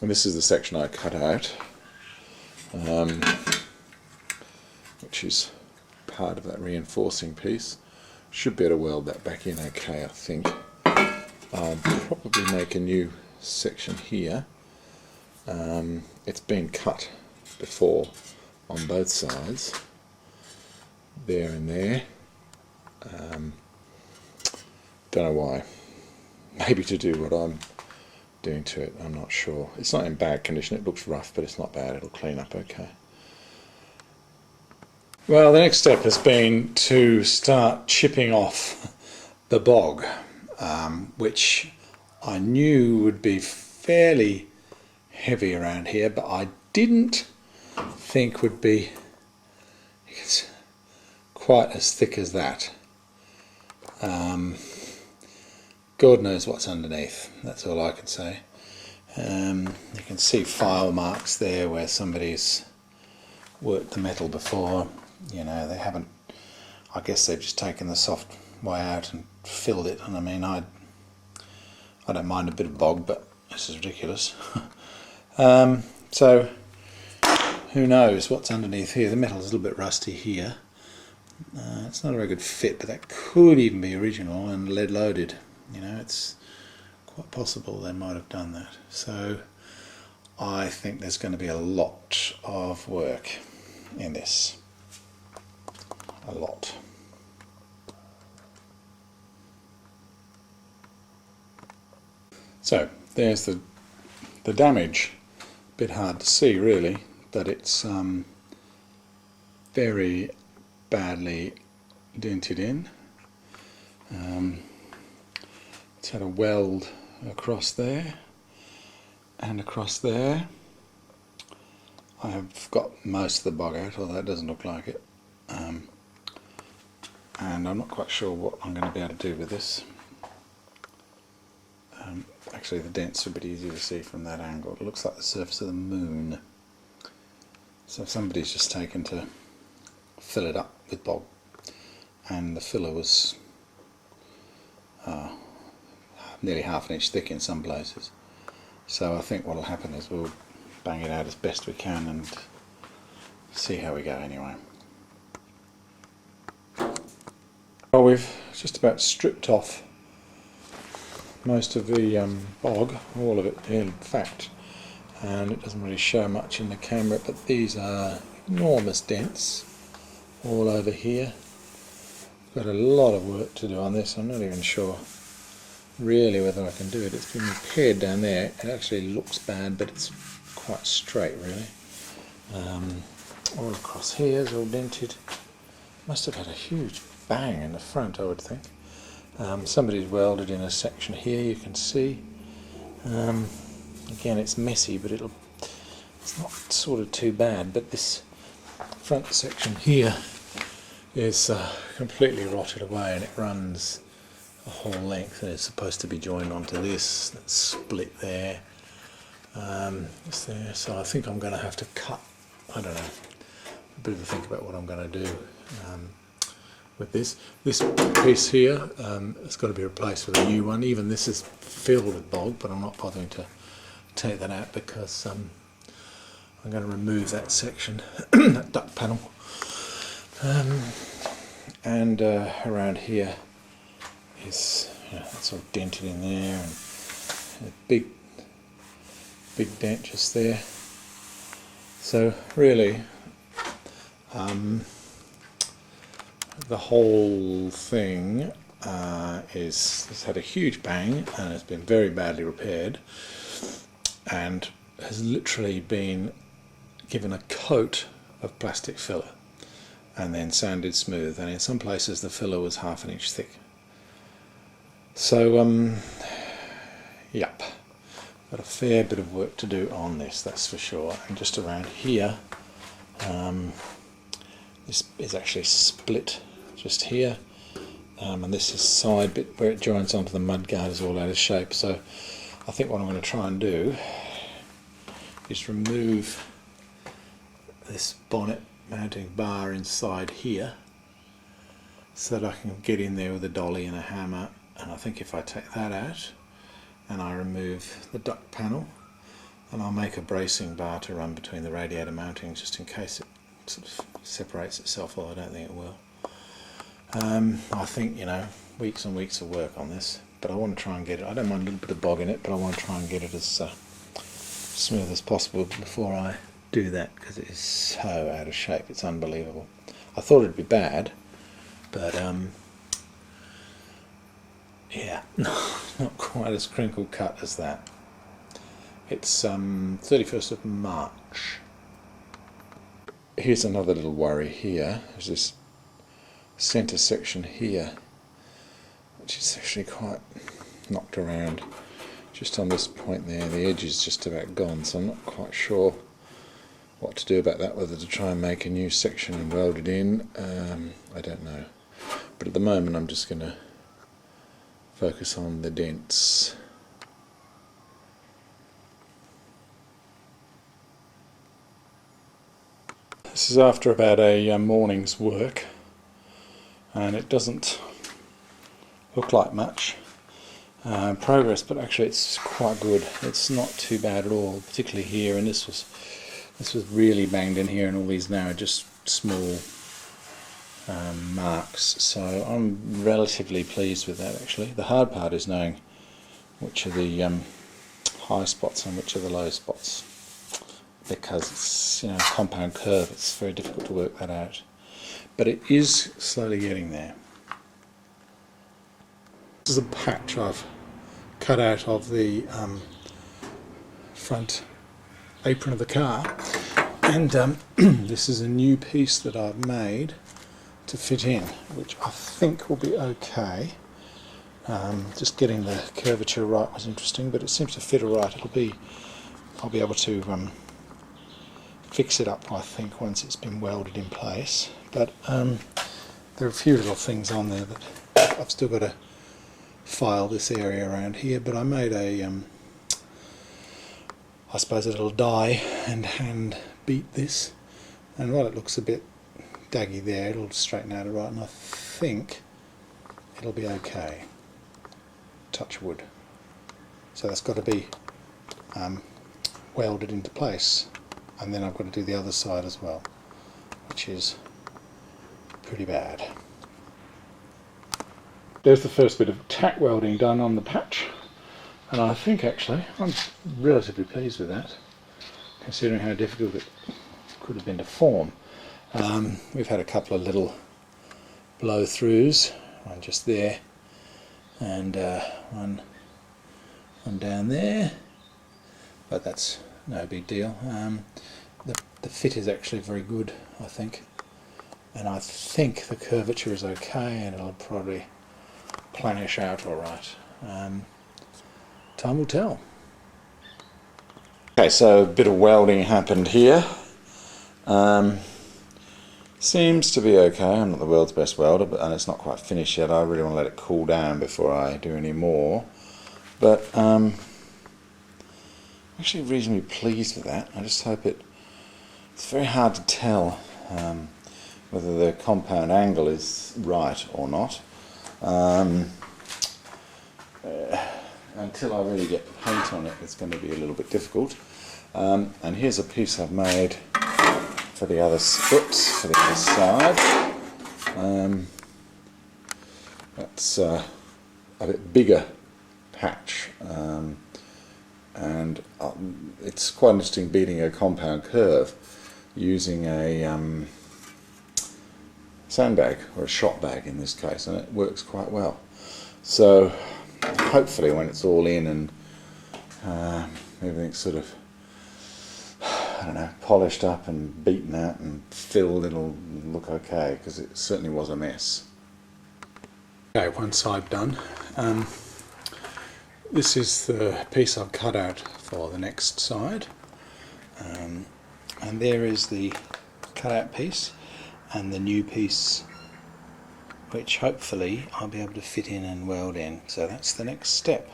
and this is the section I cut out, which is part of that reinforcing piece. Should be able to weld that back in okay, I think. I'll probably make a new section here. It's been cut before on both sides, there and there. Don't know why. Maybe to do what I'm doing to it, I'm not sure. It's not in bad condition, it looks rough, but it's not bad, it'll clean up okay. Well, the next step has been to start chipping off the bog, which I knew would be fairly heavy around here, but I didn't think would be quite as thick as that. God knows what's underneath, that's all I can say. You can see file marks there where somebody's worked the metal before. You know, they haven't, I guess they've just taken the soft way out and filled it, and I mean, I don't mind a bit of bog, but this is ridiculous. So who knows what's underneath here. The metal's a little bit rusty here. It's not a very good fit, but that could even be original and lead loaded. You know, it's quite possible they might have done that. So I think there's going to be a lot of work in this. A lot. So there's the damage. A bit hard to see really, but it's very badly dented in. It's had a weld across there and across there. I have got most of the bog out, although it doesn't look like it. And I'm not quite sure what I'm going to be able to do with this. Actually, the dents are a bit easier to see from that angle. It looks like the surface of the moon. So somebody's just taken to fill it up with bog, and the filler was nearly half an inch thick in some places. So I think what will happen is we'll bang it out as best we can and see how we go anyway. Well, we've just about stripped off most of the bog, all of it in fact, and it doesn't really show much in the camera, but these are enormous dents all over here. Got a lot of work to do on this. I'm not even sure really whether I can do it. It's been repaired down there. It actually looks bad, but it's quite straight really. All across here is all dented. Must have had a huge bang in the front, I would think. Somebody's welded in a section here, you can see. Again, it's messy, but it's not sort of too bad, but this front section here is completely rotted away, and it runs a whole length, and it's supposed to be joined onto this. That's split there. It's there. So I think I'm going to have to cut, I don't know, a bit of a think about what I'm going to do with this. This piece here has got to be replaced with a new one. Even this is filled with bog, but I'm not bothering to take that out because I'm going to remove that section, that duct panel. And around here is, it's all dented in there, and a big dent just there. So really, the whole thing has had a huge bang, and it's been very badly repaired, and has literally been given a coat of plastic filler and then sanded smooth, and in some places the filler was half an inch thick. So yep, got a fair bit of work to do on this, that's for sure. And just around here, this is actually split just here, and this is side bit where it joins onto the mudguard is all out of shape. So I think what I'm going to try and do is remove this bonnet mounting bar inside here so that I can get in there with a dolly and a hammer. And I think if I take that out and I remove the duct panel, and I'll make a bracing bar to run between the radiator mountings just in case it sort of separates itself, although I don't think it will. I think, you know, weeks and weeks of work on this, but I want to try and get it, I don't mind a little bit of bog in it, but I want to try and get it as smooth as possible before I do that, because it is so out of shape, it's unbelievable. I thought it'd be bad, but yeah, not quite as crinkle cut as that. It's 31st of March. Here's another little worry here. There's this centre section here, which is actually quite knocked around. Just on this point there, the edge is just about gone, so I'm not quite sure what to do about that, whether to try and make a new section and weld it in. I don't know. But at the moment I'm just going to focus on the dents. This is after about a morning's work, and it doesn't look like much progress, but actually it's quite good. It's not too bad at all, particularly here, and this was really banged in here, and all these now are just small marks, so I'm relatively pleased with that actually. The hard part is knowing which are the high spots and which are the low spots, because it's, you know, a compound curve, it's very difficult to work that out, but it is slowly getting there. This is a patch I've cut out of the front apron of the car, and this is a new piece that I've made to fit in, which I think will be okay. Just getting the curvature right was interesting, but it seems to fit alright. I'll be able to fix it up, I think, once it's been welded in place. But there are a few little things on there that I've still got to file this area around here, but I made I suppose a little die and hand beat this, and while it looks a bit daggy there, it'll straighten out alright, and I think it'll be okay. Touch wood. So that's got to be welded into place, and then I've got to do the other side as well, which is pretty bad. There's the first bit of tack welding done on the patch, and I think actually I'm relatively pleased with that, considering how difficult it could have been to form. We've had a couple of little blow throughs, one just there and one down there, but that's no big deal. The fit is actually very good, I think, and I think the curvature is okay, and it'll probably planish out alright. Time will tell. Okay, so a bit of welding happened here. Seems to be okay. I'm not the world's best welder, and it's not quite finished yet. I really want to let it cool down before I do any more. But I'm actually reasonably pleased with that. I just hope it's very hard to tell whether the compound angle is right or not. Until I really get paint on it, it's going to be a little bit difficult. And here's a piece I've made for the other side. That's a bit bigger patch, and it's quite interesting beating a compound curve using a sandbag, or a shot bag in this case, and it works quite well. So hopefully when it's all in and everything's sort of, I don't know, polished up and beaten out and filled, it'll look okay, because it certainly was a mess. Okay, one side done. This is the piece I've cut out for the next side, and there is the cutout piece and the new piece, which hopefully I'll be able to fit in and weld in. So that's the next step.